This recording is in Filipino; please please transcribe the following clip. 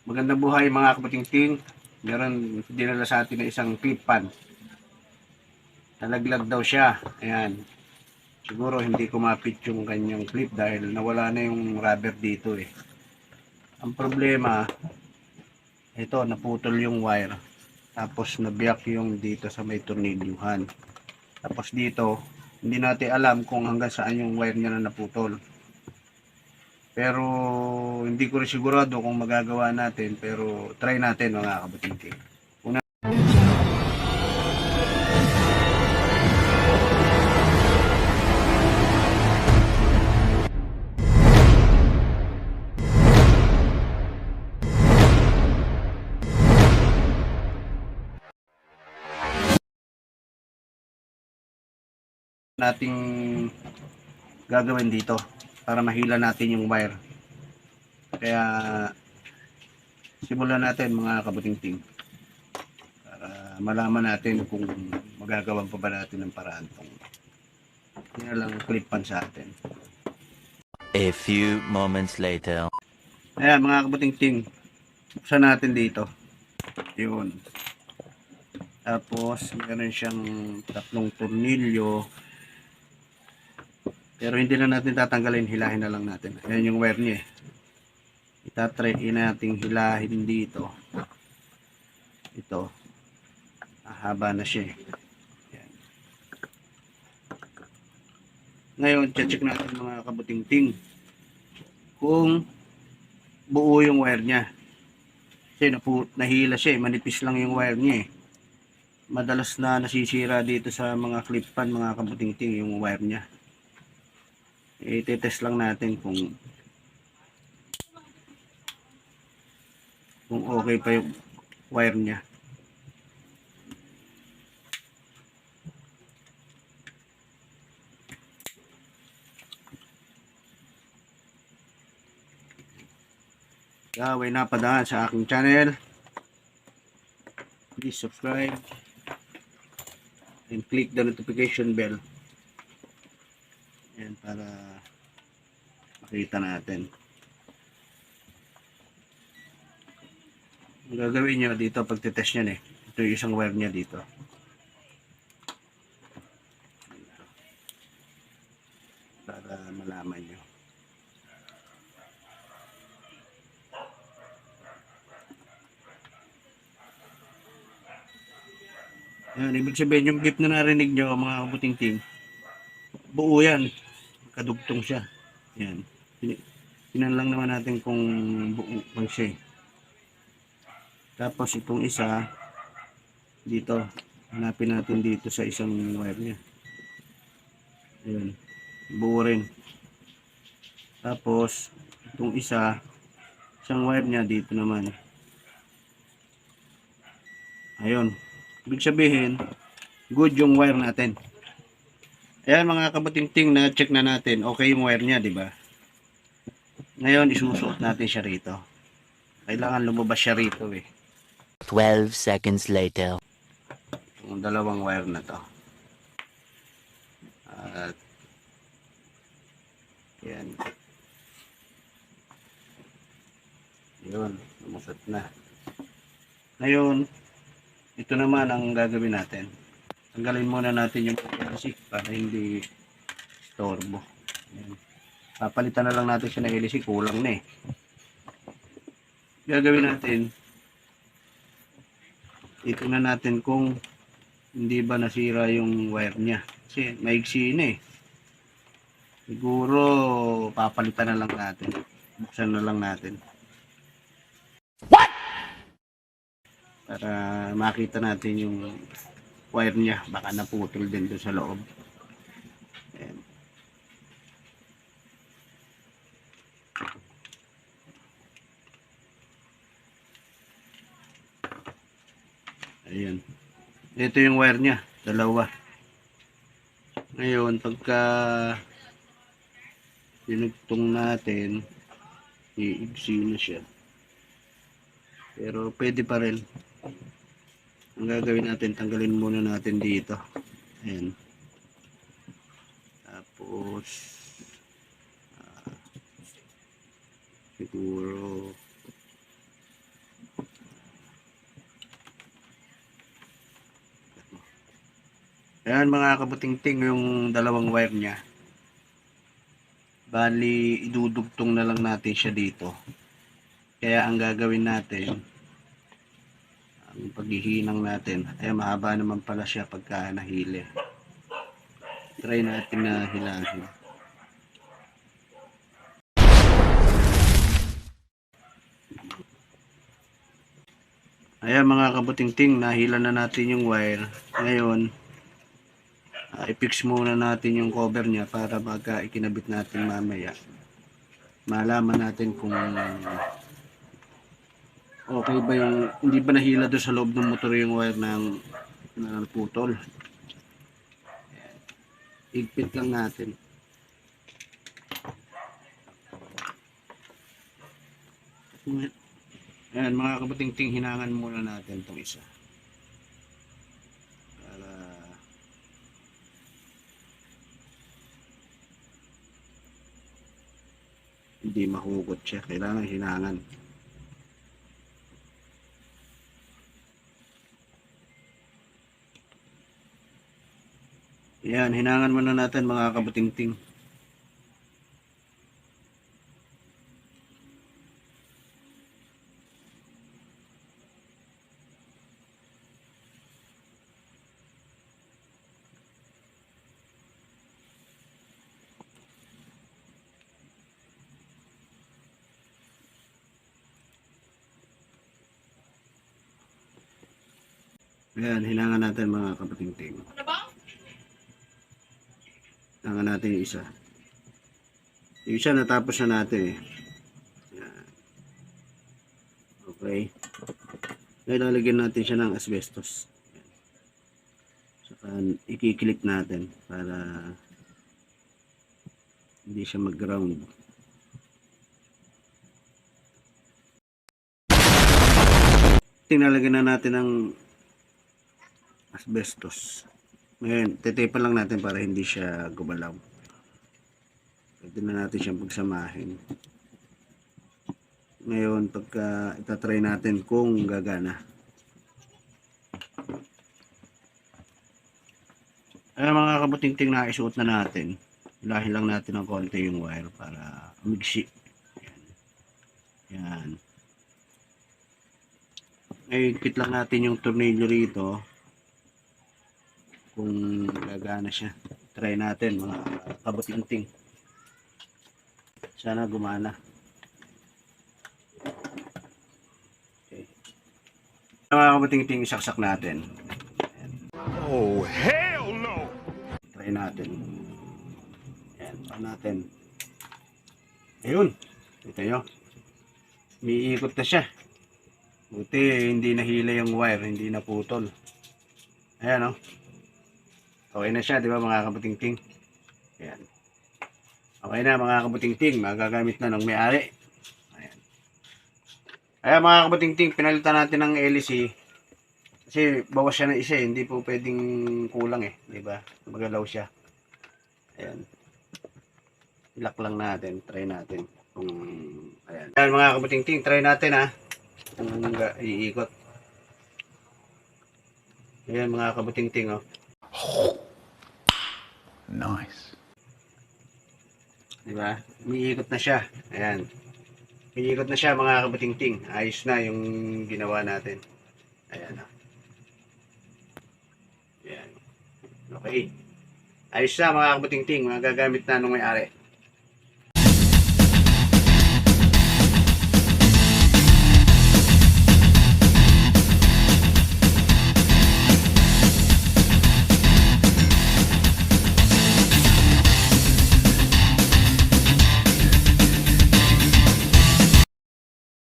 Magandang buhay mga kabatingting. Meron dinala sa atin na isang clip pan. Nalaglag daw siya. Ayan. Siguro hindi kumapit yung kanyang clip dahil nawala na yung rubber dito eh. Ang problema, ito naputol yung wire. Tapos nabiyak yung dito sa may tornilyuhan. Tapos dito, hindi natin alam kung hanggang saan yung wire niya na naputol. Pero hindi ko rin sigurado kung magagawa natin, pero try natin mga kabatingting. Nating gagawin dito para mahila natin yung wire. Kaya simulan natin mga kabutingting para malaman natin kung magagawan pa ba natin ng paraan tong lang clip pan sa atin. A few moments later. Ayan mga kabutingting, buksan natin dito. Yun. Tapos meron siyang tatlong tornilyo. Pero hindi na natin tatanggalin, hilahin na lang natin. Ayan yung wire niya eh. Itatry natin hilahin dito. Ito. Haba na siya eh. Ayan. Ngayon, check natin mga kabutingting kung buo yung wire niya. Kasi nahila siya eh. Manipis lang yung wire niya eh. Madalas na nasisira dito sa mga clip pan mga kabutingting yung wire niya. I-test lang natin kung okay pa yung wire niya. Kaya na padaan sa aking channel, please subscribe and click the notification bell. Ayan, para makita natin. Ang gagawin nyo dito pag titest nyo ito yung isang wire nya dito. Para malaman nyo. Ayan, ibig sabihin yung beep na narinig nyo mga kabutingting, buo yan. Kadugtong siya. Ayan. Tinan lang naman natin kung buo bang siya. Tapos itong isa dito, hanapin natin dito sa isang wire niya. Ayan, buo rin. Tapos itong isang wire niya dito naman. Ayun, ibig sabihin good yung wire natin. Ayan mga kabatingting, na check na natin okay yung wire niya, di ba? Ngayon isusuot natin siya rito. Kailangan lumabas siya rito eh. 12 seconds later. Yung dalawang wire na to. At yan. Yun, lumusot na. Ngayon, ito naman ang gagawin natin. Tanggalin muna natin yung LC para hindi storbo. Yan. Papalitan na lang natin siya ng LC, kulang na eh. Gagawin natin, titingnan natin kung hindi ba nasira yung wire niya. Kasi maigsi na eh. Siguro papalitan na lang natin. Buksan na lang natin. What? Para makita natin yung wire niya. Baka naputol din doon sa loob. Ayan. Ayan. Ito yung wire niya. Dalawa. Ngayon, pagka pinugtong natin, iigsi na siya. Pero pwede pa rin. Ang gagawin natin, tanggalin muna natin dito. Ayan. Tapos siguro Ayan mga kabuting-ting yung dalawang wire niya. Bali, idudugtong na lang natin siya dito. Kaya ang gagawin natin, ang paghihinang natin, ay mahaba naman pala siya pagka nahili. Try natin na hilahin. Ayan mga kabuting-ting, nahila na natin yung wire. Ngayon, i-fix muna natin yung cover niya para pagka ikinabit natin mamaya, malaman natin kung okay ba yung, hindi ba nahila doon sa loob ng motor yung wire ng putol. Igpit lang natin. Ayan mga kabuting-ting, hinangan muna natin itong isa para hindi mahugot siya. Kailangan hinangan. Ayan, hinangan muna natin mga kabuting-ting. Ayan, hinangan natin mga kabuting-ting. Hinangan natin yung isa. Yung isa natapos na natin eh. Ayan. Okay. Ngayon lalagyan natin siya ng asbestos. Ayan. Saka ikiklip natin para hindi siya mag-ground. Tinalagyan na natin ng asbestos. Ngayon, titipan lang natin para hindi siya gumalaw. Pwede na natin siyang pagsamahin. Ngayon, pagka itatry natin kung gagana. Ayan mga kabuting-ting, na isuot na natin. Hilahin lang natin ng konti yung wire para umigsi. Yan. Ngayon, ikit lang natin yung tornilyo rito. Kung gagana siya. Try natin mga kabuting-ting. Sana gumana. Okay. Mga kabuting-ting, isaksak natin. Ayan. Oh, hell no! Try natin. Ayan, try natin. Ayun. Ito nyo. Umiikot na siya. Buti hindi nahila yung wire, hindi naputol. Ayan o. Okay na siya, di ba mga kabuting-ting? Ayan. Okay na mga kabuting-ting, magagamit na ng may-ari. Ayan. Ayan mga kabuting-ting, pinalitan natin ng LC. Kasi bawas siya ng isa, hindi po pwedeng kulang eh, di ba? Magalaw siya. Ayan. Ilak lang natin, try natin. Ayan. Ayan mga kabuting-ting, try natin ha. Kung iikot. Ayan mga kabuting-ting oh. Nice. Diba? Umiikot na siya. Ayan. Umiikot na siya mga kabuting-ting. Ayos na yung ginawa natin. Ayan. Ayan. Okay. Ayos na mga kabuting-ting. Magagamit na nung may-ari.